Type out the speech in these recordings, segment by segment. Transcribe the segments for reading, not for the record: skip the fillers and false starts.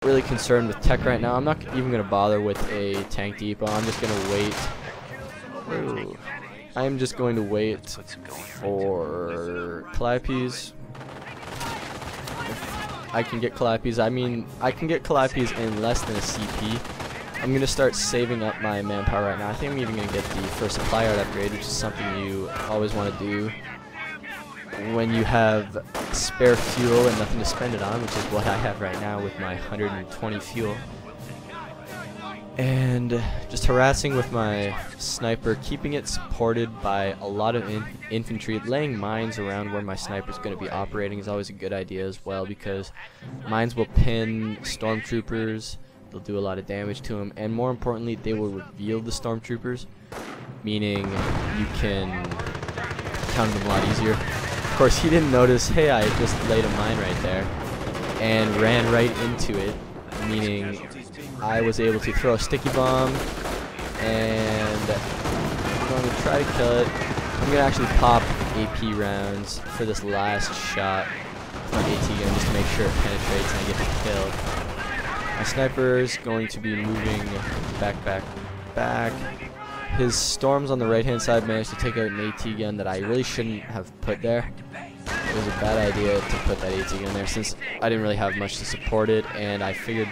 really concerned with tech right now. I'm not even going to bother with a tank depot. I'm just going to wait. Ooh. I'm just going to wait for Calliopes. I can get Calliopes. I mean, I can get Calliopes in less than a CP. I'm going to start saving up my manpower right now. I think I'm even going to get the first supply yard upgrade, which is something you always want to do when you have spare fuel and nothing to spend it on, which is what I have right now with my 120 fuel. And just harassing with my sniper, keeping it supported by a lot of infantry. Laying mines around where my sniper is going to be operating is always a good idea as well, because mines will pin stormtroopers, they'll do a lot of damage to them, and more importantly, they will reveal the stormtroopers, meaning you can counter them a lot easier. Of course, he didn't notice, hey, I just laid a mine right there, and ran right into it, meaning I was able to throw a sticky bomb, and I'm going to try to kill it. I'm going to actually pop AP rounds for this last shot from AT gun just to make sure it penetrates and I get the kill. My sniper is going to be moving back. His storms on the right hand side managed to take out an AT gun that I really shouldn't have put there. It was a bad idea to put that AT gun there since I didn't really have much to support it, and I figured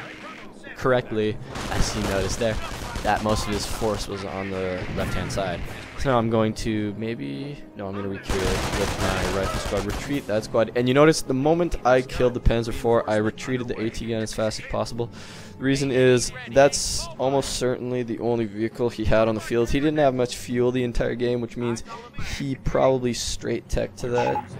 correctly, as you noticed there, that most of his force was on the left hand side. So now I'm going to I'm going to recruit it with my rifle squad. Retreat that squad, and you notice the moment I killed the Panzer IV, I retreated the AT gun as fast as possible. The reason is that's almost certainly the only vehicle he had on the field. He didn't have much fuel the entire game, which means he probably straight tech to that.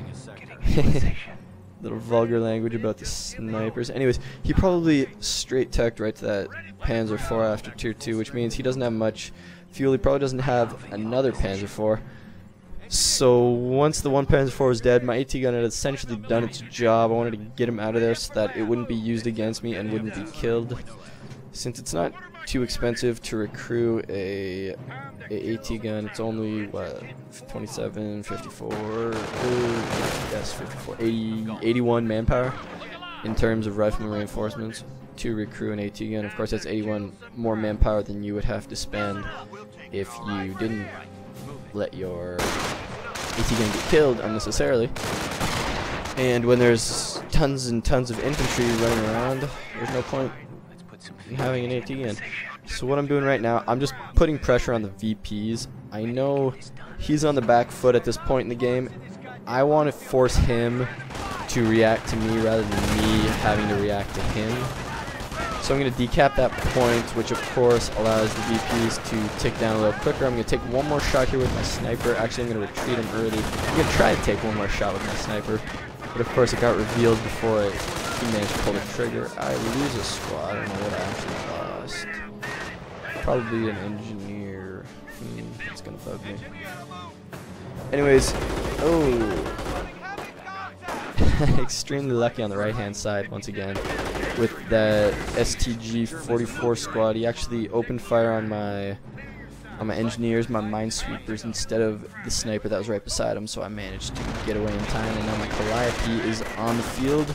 Little vulgar language about the snipers. Anyways, he probably straight teched right to that Panzer IV after tier 2, which means he doesn't have much fuel. He probably doesn't have another Panzer IV. So once the one Panzer IV was dead, my AT gun had essentially done its job. I wanted to get him out of there so that it wouldn't be used against me and wouldn't be killed. Since it's not too expensive to recruit a AT gun, it's only what, 27, 54, yes, 54, 81 manpower in terms of rifleman reinforcements to recruit an AT gun. Of course, that's 81 more manpower than you would have to spend if you didn't let your AT gun get killed unnecessarily. And when there's tons and tons of infantry running around, there's no point in having an AT gun. So what I'm doing right now, I'm just putting pressure on the VPs. I know he's on the back foot at this point in the game. I want to force him to react to me rather than me having to react to him. So I'm going to decap that point, which of course allows the VPs to tick down a little quicker. I'm going to take one more shot here with my sniper. Actually, I'm going to retreat him early. I'm going to try to take one more shot with my sniper. But of course, it got revealed before he managed to pull the trigger. I lose a squad. I don't know what I actually lost. Probably an engineer. It's gonna bug me. Anyways, extremely lucky on the right hand side once again with that STG 44 squad. He actually opened fire on my engineers, my minesweepers, instead of the sniper that was right beside him, so I managed to get away in time, and now my Calliope is on the field.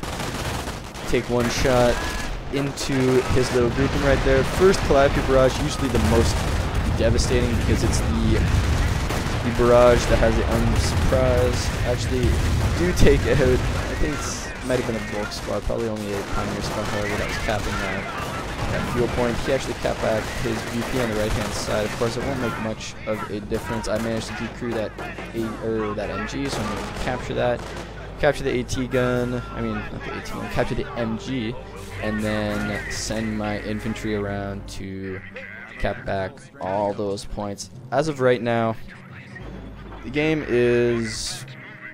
Take one shot into his little grouping right there. First Calliope barrage, usually the most devastating because it's the barrage that has the unsurprise. Actually, do take out, I think it might have been a bulk squad, probably only a pioneer squad, however, that was capping that fuel point. He actually capped back his VP on the right hand side. Of course, it won't make much of a difference. I managed to decrew that MG, so I'm going to capture that. Capture the AT gun, I mean, not the AT gun, capture the MG, and then send my infantry around to cap back all those points. As of right now, the game is,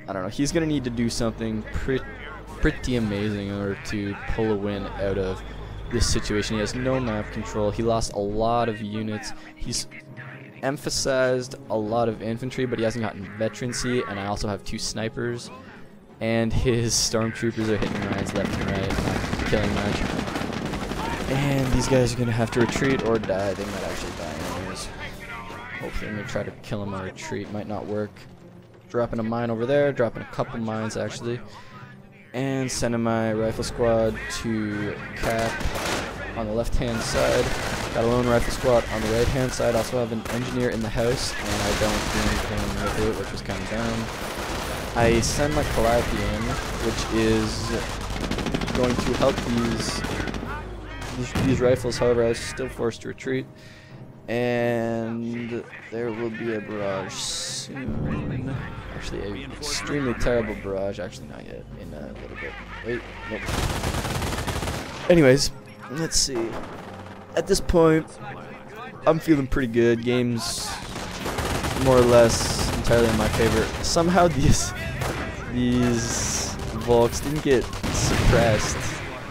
I don't know, he's going to need to do something pretty amazing in order to pull a win out of this situation. He has no map control, he lost a lot of units, he's emphasized a lot of infantry, but he hasn't gotten veterancy, and I also have 2 snipers. And his stormtroopers are hitting mines left and right, not killing much. And these guys are going to have to retreat or die. They might actually die anyways. Hopefully I'm going to try to kill them on retreat. Might not work. Dropping a mine over there, dropping a couple mines actually. And sending my rifle squad to cap on the left-hand side. Got a lone rifle squad on the right-hand side. Also have an engineer in the house, and I don't do anything with it, which was kind of dumb. I send my Calliope in, which is going to help these rifles. However, I was still forced to retreat, and there will be a barrage soon. Actually, an extremely terrible barrage. Actually, not yet. In a little bit. Wait, nope. Anyways, let's see. At this point, I'm feeling pretty good. Game's more or less entirely in my favor. Somehow these Volks didn't get suppressed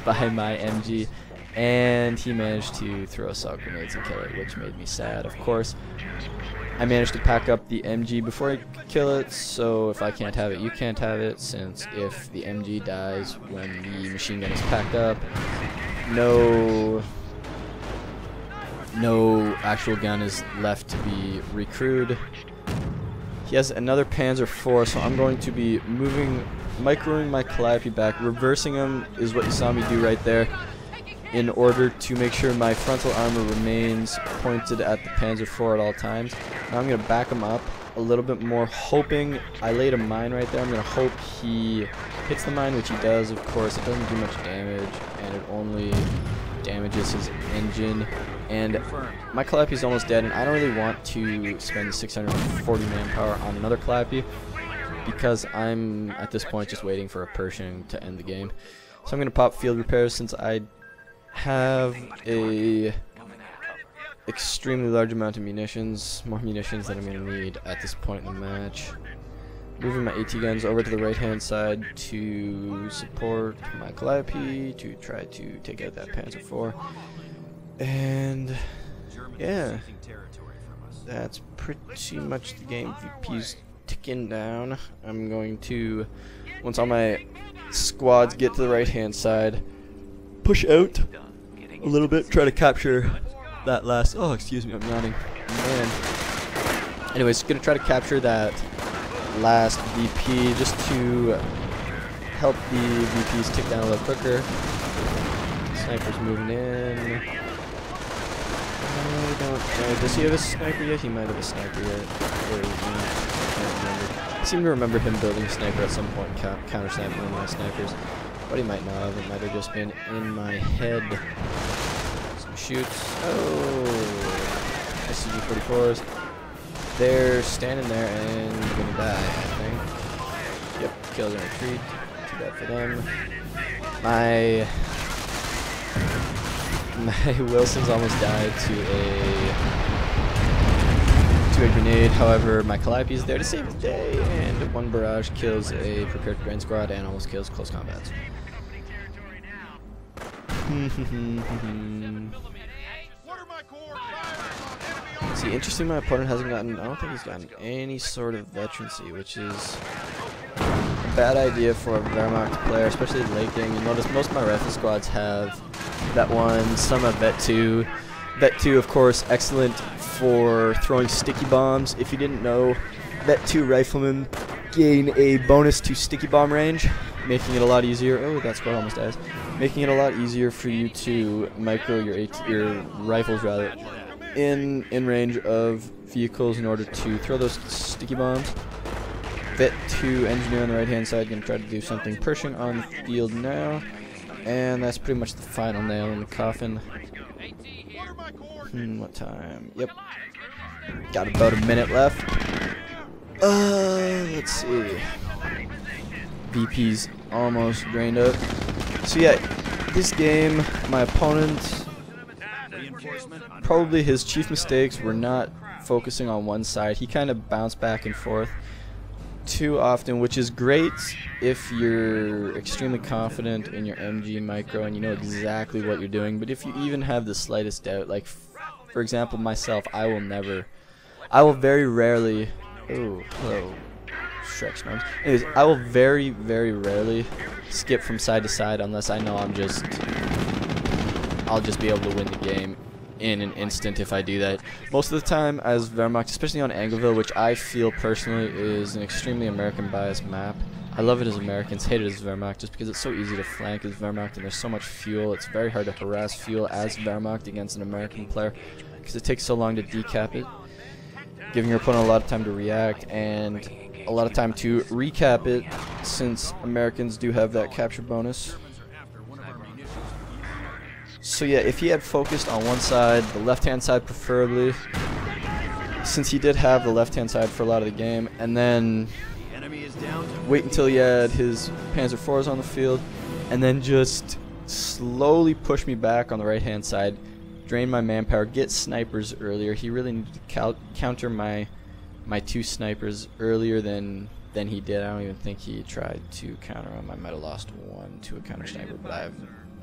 by my MG, and he managed to throw assault grenades and kill it, which made me sad. Of course, I managed to pack up the MG before I could kill it, so if I can't have it, you can't have it, since if the MG dies when the machine gun is packed up, no actual gun is left to be recruited. He has another Panzer IV, so I'm going to be microing my Calliope back. Reversing him is what you saw me do right there, in order to make sure my frontal armor remains pointed at the Panzer IV at all times. Now I'm going to back him up a little bit more, hoping I laid a mine right there. I'm going to hope he hits the mine, which he does, of course. It doesn't do much damage, and it only damages his engine. And my Calliope is almost dead, and I don't really want to spend 640 manpower on another Calliope, because I'm, at this point, just waiting for a Pershing to end the game. So I'm going to pop field repairs, since I have a extremely large amount of munitions, more munitions than I'm going to need at this point in the match. Moving my AT guns over to the right hand side to support my Calliope to try to take out that Panzer IV. And yeah, that's pretty much the game. VP's ticking down. I'm going to, once all my squads get to the right hand side, push out a little bit, try to capture that last, oh excuse me, I'm yawning, man. Anyways, gonna try to capture that last VP just to help the VPs tick down a little quicker. Sniper's moving in. I don't know, does he have a sniper yet? He might have a sniper yet. Or, I can't remember. I seem to remember him building a sniper at some point, counter-sniping one of my snipers. But he might not have. It might have just been in my head. Some shoots. Oh, SCG-44s. They're standing there and gonna die, I think. Yep, kills in retreat. Too bad for them. My Wilson's almost died to a grenade. However, my Calliope is there to save the day, and one barrage kills a prepared grain squad and almost kills close combats. See, interesting, my opponent hasn't gotten, I don't think he's gotten any sort of veterancy, which is a bad idea for a Wehrmacht player, especially late game. You notice most of my rifle squads have Vet 1, some have Vet 2. Vet 2, of course, excellent for throwing sticky bombs. If you didn't know, Vet 2 riflemen gain a bonus to sticky bomb range, making it a lot easier. Oh, that squad almost dies. Making it a lot easier for you to micro your rifles rather in range of vehicles in order to throw those sticky bombs. Vet 2 engineer on the right hand side, gonna try to do something Pershing on the field now, and that's pretty much the final nail in the coffin. What time? Yep, got about a minute left. Let's see. VP's almost drained up. So yeah, this game, my opponent, probably his chief mistakes were not focusing on one side. He kind of bounced back and forth too often, which is great if you're extremely confident in your MG micro and you know exactly what you're doing. But if you even have the slightest doubt, like for example myself, I will very rarely, oh hello Shrek Snows. Anyways, I will very rarely skip from side to side unless I know I'll just be able to win the game in an instant if I do that. Most of the time as Wehrmacht, especially on Angoville, which I feel personally is an extremely American biased map, I love it as Americans, hate it as Wehrmacht, just because it's so easy to flank as Wehrmacht and there's so much fuel. It's very hard to harass fuel as Wehrmacht against an American player because it takes so long to decap it, giving your opponent a lot of time to react and a lot of time to recap it, since Americans do have that capture bonus. So yeah, if he had focused on one side, the left-hand side preferably, since he did have the left-hand side for a lot of the game, and then wait until he had his Panzer IVs on the field, and then just slowly push me back on the right-hand side, drain my manpower, get snipers earlier. He really needed to counter my two snipers earlier than he did. I don't even think he tried to counter him. I might have lost one to a counter sniper, but I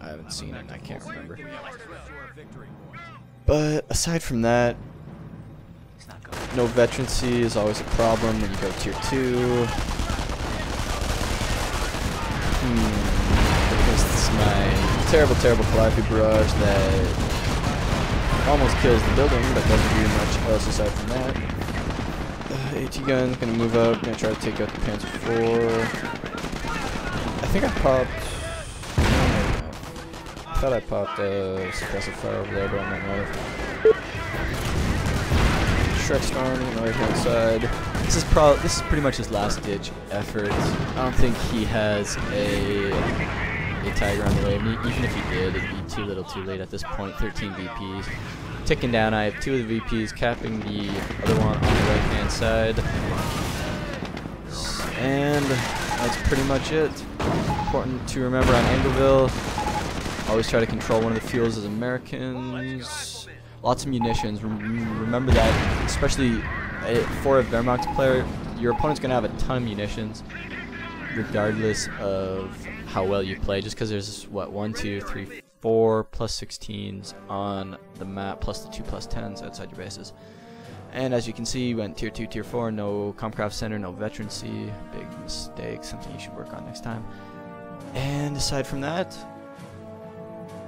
haven't seen it and I can't remember. But aside from that, no veterancy is always a problem when you go tier 2. Because this is my terrible fly-through barrage that almost kills the building, but doesn't do much else aside from that. AT gun's gonna move up, gonna try to take out the Panzer IV. I think I popped. I thought I popped a suppressive fire over there, but I might not have. Shrek Storm on the right hand side. This is pretty much his last ditch effort. I don't think he has a Tiger on the way. Even if he did, it'd be too little too late at this point. 13 VPs. Ticking down, I have 2 of the VPs, capping the other one on the right hand side. And that's pretty much it. Important to remember on Angoville, always try to control one of the fuels as Americans. Lots of munitions. Remember that, especially for a Wehrmacht player, your opponent's going to have a ton of munitions, regardless of how well you play, just because there's, what, 1, 2, 3, 4 plus 16s on the map, plus the 2 plus 10s outside your bases. And as you can see, went tier 2, tier 4, no Comcraft Center, no veterancy. Big mistake, something you should work on next time. And aside from that,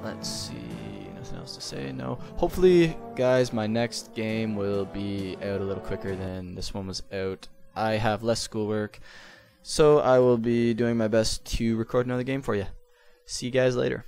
let's see, nothing else to say, no. Hopefully, guys, my next game will be out a little quicker than this one was out. I have less schoolwork, so I will be doing my best to record another game for you. See you guys later.